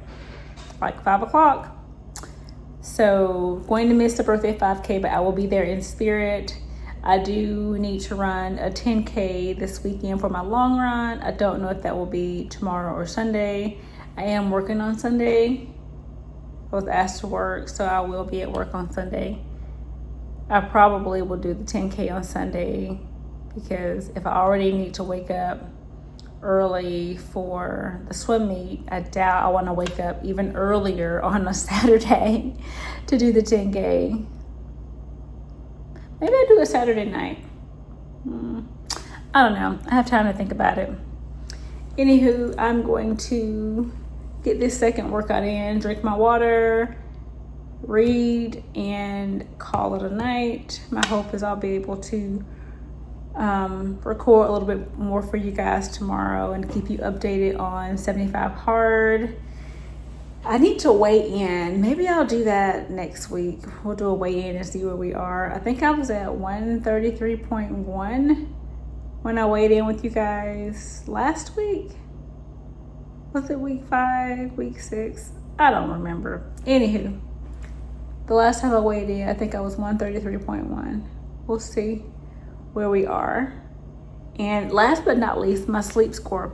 like 5 o'clock. So going to miss the birthday 5K, but I will be there in spirit. I do need to run a 10K this weekend for my long run. I don't know if that will be tomorrow or Sunday. I am working on Sunday. I was asked to work, so I will be at work on Sunday. I probably will do the 10K on Sunday, because if I already need to wake up early for the swim meet, I doubt I want to wake up even earlier on a Saturday to do the 10K. Maybe I do a Saturday night. I don't know. I have time to think about it. Anywho, I'm going to get this second workout in, drink my water, read, and call it a night. My hope is I'll be able to record a little bit more for you guys tomorrow and keep you updated on 75 hard. I need to weigh in. Maybe I'll do that next week. We'll do a weigh in and see where we are. I think I was at 133.1 when I weighed in with you guys last week. Was it week 5, week 6? I don't remember. Anywho, the last time I weighed in, I think I was 133.1. We'll see where we are. And last but not least, my sleep score.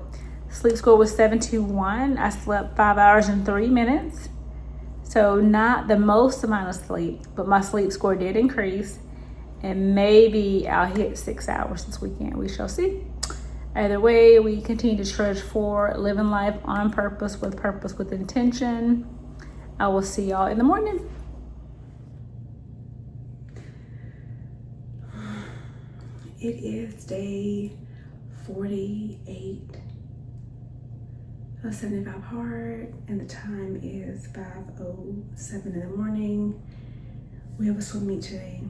Sleep score was 721. I slept 5 hours and 3 minutes. So not the most amount of sleep, but my sleep score did increase. And maybe I'll hit 6 hours this weekend. We shall see. Either way, we continue to trudge forward, living life on purpose, with intention. I will see y'all in the morning. It is day 48 of 75 hard, and the time is 5:07 in the morning. We have a swim meet today,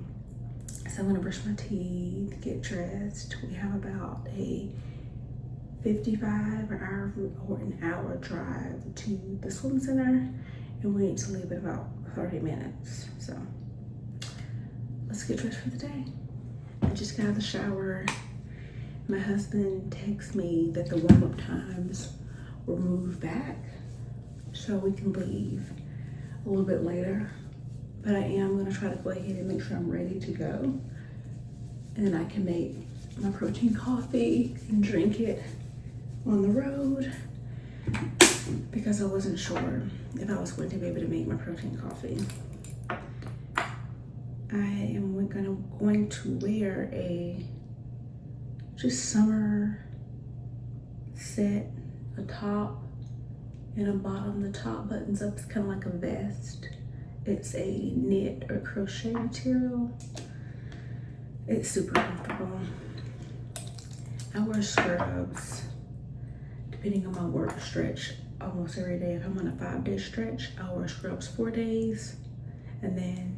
so I'm gonna brush my teeth, get dressed. We have about a 55 or an hour drive to the swim center, and we need to leave in about 30 minutes. So let's get dressed for the day. I just got out of the shower. My husband texted me that the warm-up times were moved back, so we can leave a little bit later. But I am gonna try to go ahead and make sure I'm ready to go. And then I can make my protein coffee and drink it on the road, because I wasn't sure if I was going to be able to make my protein coffee. I am going to wear a just summer set, a top and a bottom. The top buttons up, it's kind of like a vest. It's a knit or crochet material. It's super comfortable. I wear scrubs depending on my work stretch almost every day. If I'm on a 5-day stretch, I'll wear scrubs 4 days, and then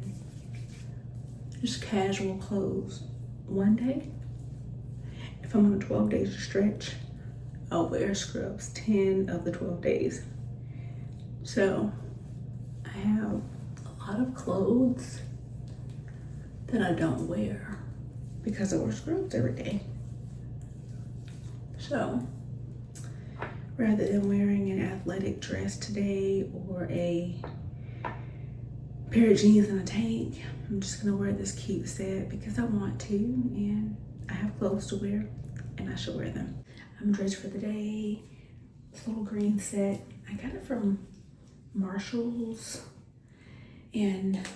just casual clothes 1 day. If I'm on a 12-day stretch, I'll wear scrubs 10 of the 12 days. So I have a lot of clothes that I don't wear because I wear scrubs every day. So rather than wearing an athletic dress today or a pair of jeans and a tank, I'm just gonna wear this cute set because I want to, and I have clothes to wear and I should wear them. I'm dressed for the day. This little green set, I got it from Marshall's, and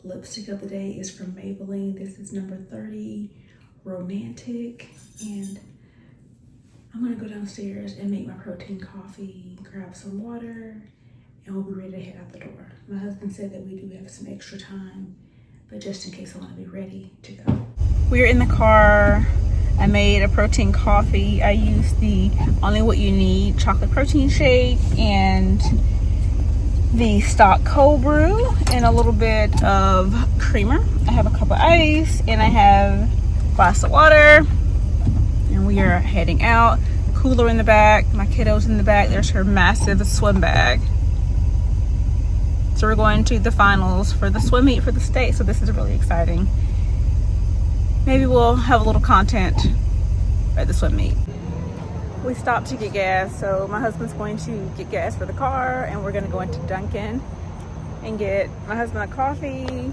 lipstick of the day is from Maybelline. This is number 30, Romantic, and I'm gonna go downstairs and make my protein coffee, grab some water, and we'll be ready to head out the door. My husband said that we do have some extra time, but just in case, I want to be ready to go. We're in the car. I made a protein coffee. I used the Only What You Need chocolate protein shake and the stock cold brew and a little bit of creamer. I have a cup of ice and I have a glass of water, and we are heading out. Cooler in the back, my kiddo's in the back. There's her massive swim bag. So we're going to the finals for the swim meet for the state, so this is really exciting. Maybe we'll have a little content at the swim meet. We stopped to get gas, so my husband's going to get gas for the car, and we're gonna go into Dunkin' and get my husband a coffee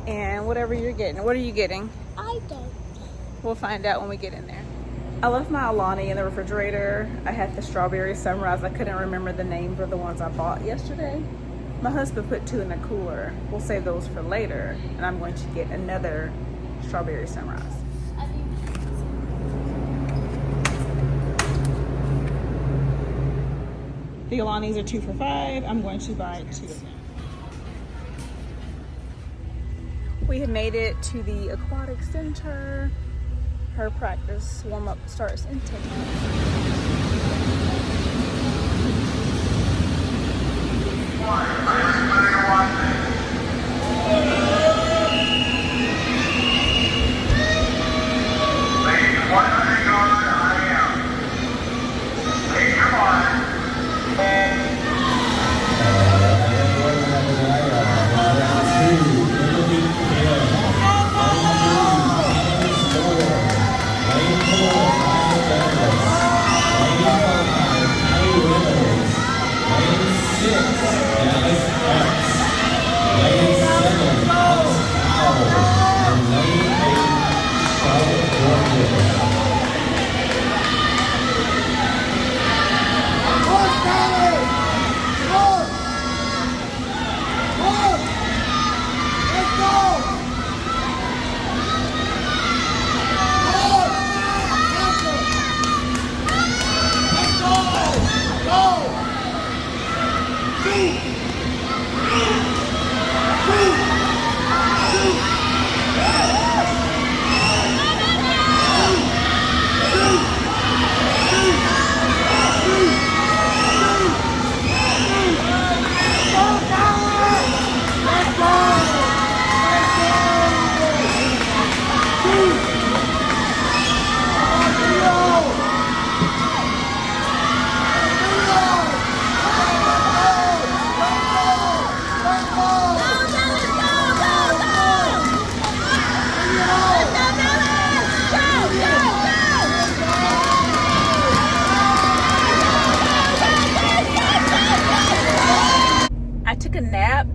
and whatever you're getting. What are you getting? I don't. We'll find out when we get in there. I left my Alani in the refrigerator. I had the strawberry sunrise. I couldn't remember the names of the ones I bought yesterday. My husband put 2 in the cooler. We'll save those for later, and I'm going to get another strawberry sunrise. The Alanis are 2 for $5. I'm going to buy 2 of them. We have made it to the aquatic center. Her practice warm-up starts in 10 minutes.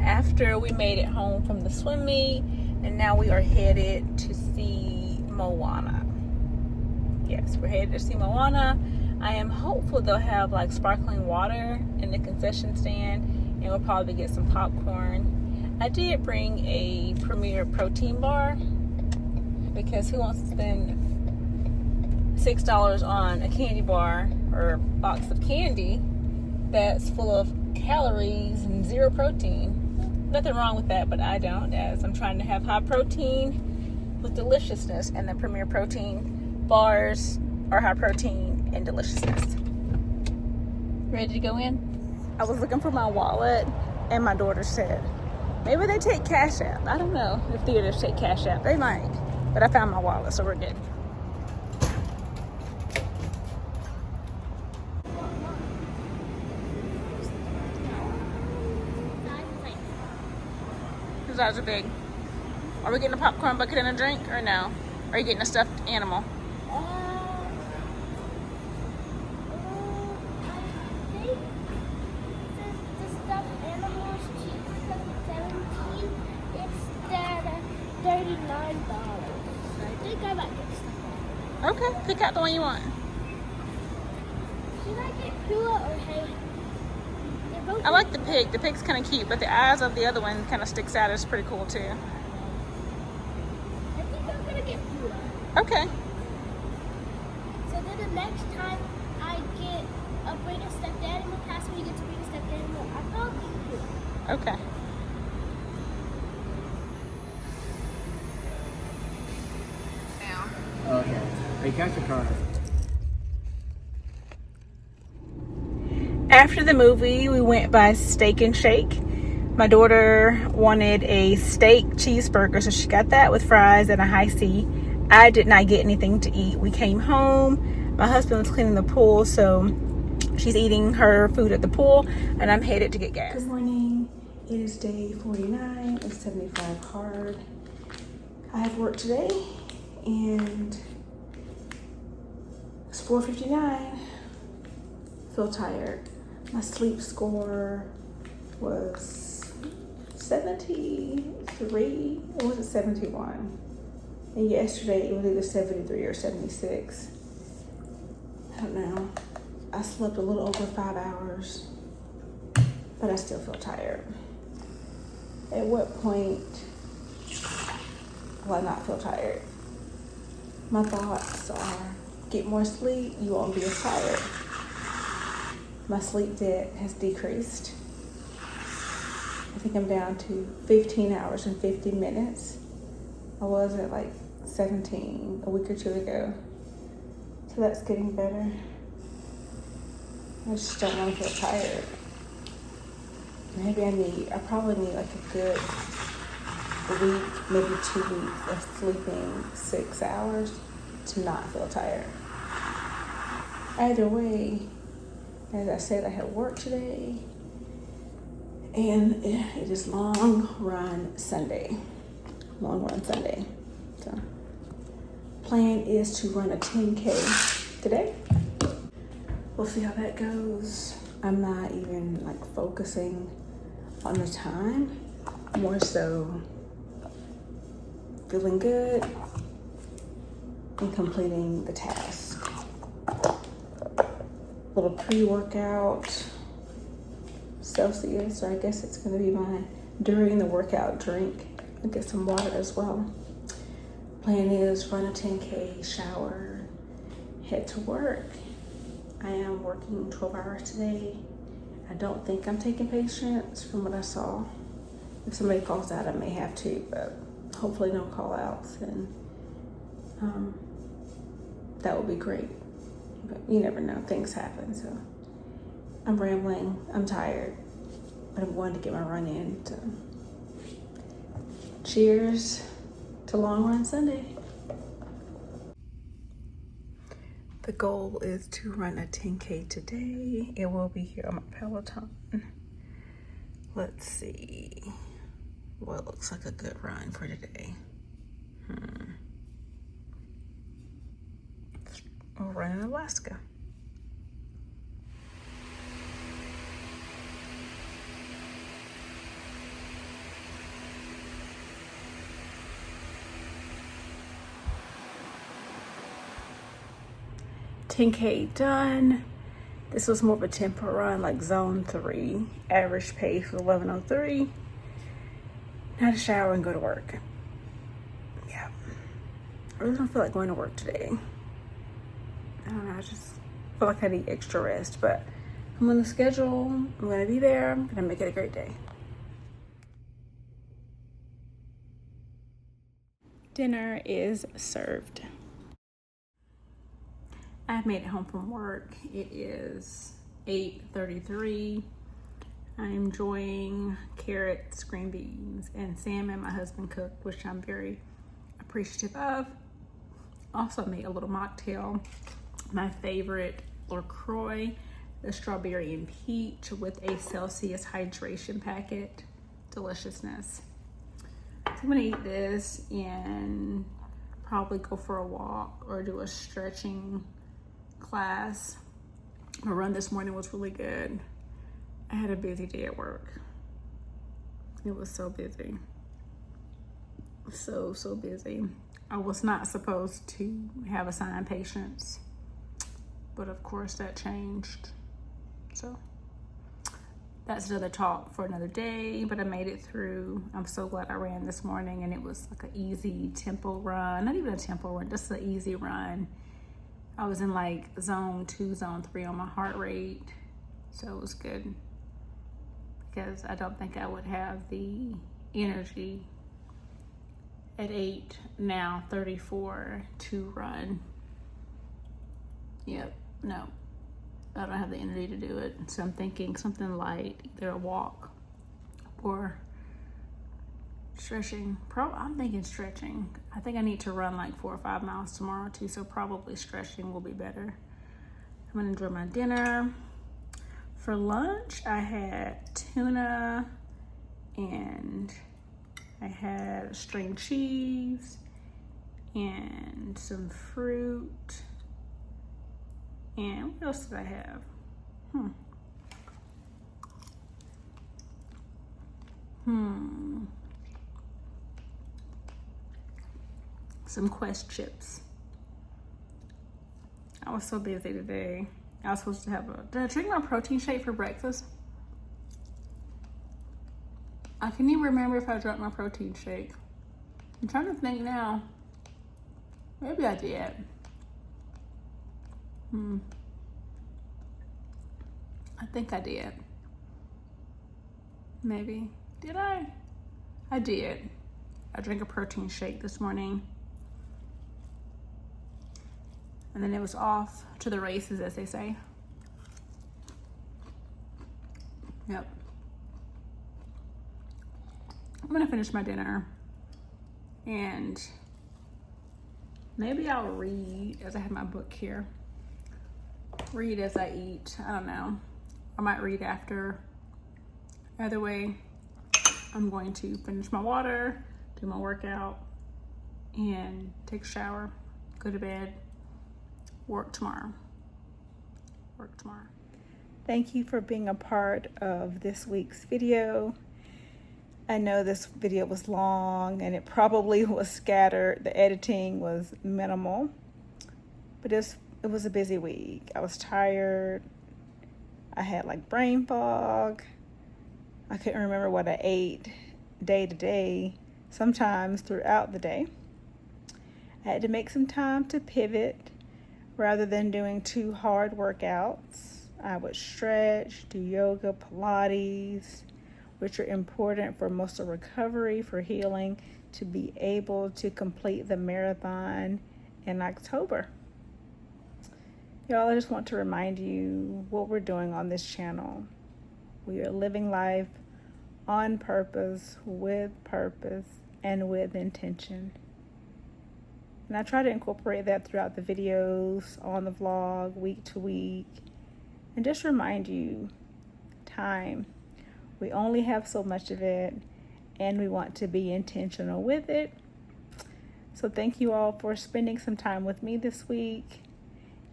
After we made it home from the swim meet, and now we are headed to see Moana. Yes, we're headed to see Moana. I am hopeful they'll have like sparkling water in the concession stand, and we'll probably get some popcorn. I did bring a Premier protein bar because who wants to spend $6 on a candy bar or box of candy that's full of calories and 0 protein? Nothing wrong with that, but I don't, as I'm trying to have high protein with deliciousness, and the Premier protein bars are high protein and deliciousness. Ready to go in? I was looking for my wallet, and my daughter said, maybe they take Cash App. I don't know if theaters take Cash App. They might, but I found my wallet, so we're good. His eyes are big. Are we getting a popcorn bucket and a drink, or no? Are you getting a stuffed animal? I think the stuffed animal is cheaper because it's $17 instead of $39. So I think I might get stuffed animal. Okay, pick out the one you want. Should I get Pua or Hay? I like the pig. The pig's kind of cute, but the eyes of the other one kind of sticks out. It's pretty cool too. I think I'm gonna get Pua. Okay. So then the next time Okay. Okay. Hey, catch your car. After the movie, we went by Steak and Shake. My daughter wanted a steak cheeseburger, so she got that with fries and a high C. I did not get anything to eat. We came home. My husband was cleaning the pool, so she's eating her food at the pool, and I'm headed to get gas. Good morning. It is day 49. It's 75 hard. I have work today, and it's 4:59. Feel tired. My sleep score was 73, or was it 71? And yesterday it was either 73 or 76. I don't know. I slept a little over 5 hours, but I still feel tired. At what point will I not feel tired? My thoughts are, get more sleep, you won't be as tired. My sleep debt has decreased. I think I'm down to 15 hours and 50 minutes. I was at like 17 a week or two ago. So that's getting better. I just don't want to feel tired. Maybe I probably need like a good week, maybe 2 weeks of sleeping 6 hours to not feel tired. Either way, as I said, I had work today, and it is long run Sunday. So, plan is to run a 10K today. We'll see how that goes. I'm not even like focusing on the time, more so feeling good and completing the task. Little pre-workout Celsius, or I guess it's gonna be my during the workout drink. I'll get some water as well. Plan is run a 10K, shower, head to work. I am working 12 hours today. I don't think I'm taking patients from what I saw. If somebody calls out, I may have to, but hopefully no call outs, and that would be great. But you never know, things happen. So I'm rambling, I'm tired, but I'm going to get my run in. So cheers to Long Run Sunday. The goal is to run a 10K today. It will be here on my Peloton. Let's see what looks like a good run for today. We'll run in Alaska. $10K done. This was more of a tempo run, like zone 3. Average pace was 11:03. Now to shower and go to work. Yeah. I really don't feel like going to work today. I don't know, I just feel like I need extra rest, but I'm on the schedule. I'm gonna be there. I'm gonna make it a great day. Dinner is served. I've made it home from work. It is 8:33. I'm enjoying carrots, green beans, and salmon my husband cooked, which I'm very appreciative of. Also made a little mocktail. My favorite LaCroix, the strawberry and peach with a Celsius hydration packet. Deliciousness. So I'm gonna eat this and probably go for a walk or do a stretching class. My run this morning was really good. I had a busy day at work. It was so busy. So busy. I was not supposed to have assigned patients, but of course that changed. So that's another talk for another day, but I made it through. I'm so glad I ran this morning, and it was like an easy tempo run. Not even a tempo run, just an easy run. I was in like zone 2, zone 3 on my heart rate, so it was good. because I don't think I would have the energy at 8, now 34, to run. Yep, no, I don't have the energy to do it. So I'm thinking something light, either a walk or stretching. I'm thinking stretching. I think I need to run like 4 or 5 miles tomorrow too, so probably stretching will be better. I'm gonna enjoy my dinner. For lunch, I had tuna and I had string cheese and some fruit. And what else did I have? Some Quest chips. I was so busy today. I was supposed to have did I drink my protein shake for breakfast? I can't even remember if I drank my protein shake. I'm trying to think now. Maybe I did. I think I did. Maybe. Did I? I did. I drank a protein shake this morning. And then it was off to the races, as they say. Yep. I'm gonna finish my dinner and maybe I'll read, as I have my book here. Read as I eat. I don't know. I might read after. Either way, I'm going to finish my water, do my workout, and take a shower, go to bed, work tomorrow. Thank you for being a part of this week's video. I know this video was long and it probably was scattered. The editing was minimal, but it was a busy week. I was tired. I had like brain fog. I couldn't remember what I ate day to day, sometimes throughout the day. I had to make some time to pivot rather than doing 2 hard workouts. I would stretch, do yoga, Pilates, which are important for muscle recovery, for healing, to be able to complete the marathon in October. Y'all, I just want to remind you what we're doing on this channel. We are living life on purpose, and with intention. And I try to incorporate that throughout the videos, on the vlog, week to week, and just remind you, time. We only have so much of it, and we want to be intentional with it. So thank you all for spending some time with me this week.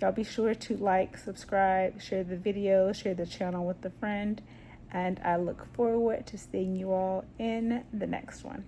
Y'all be sure to like, subscribe, share the video, share the channel with a friend, and I look forward to seeing you all in the next one.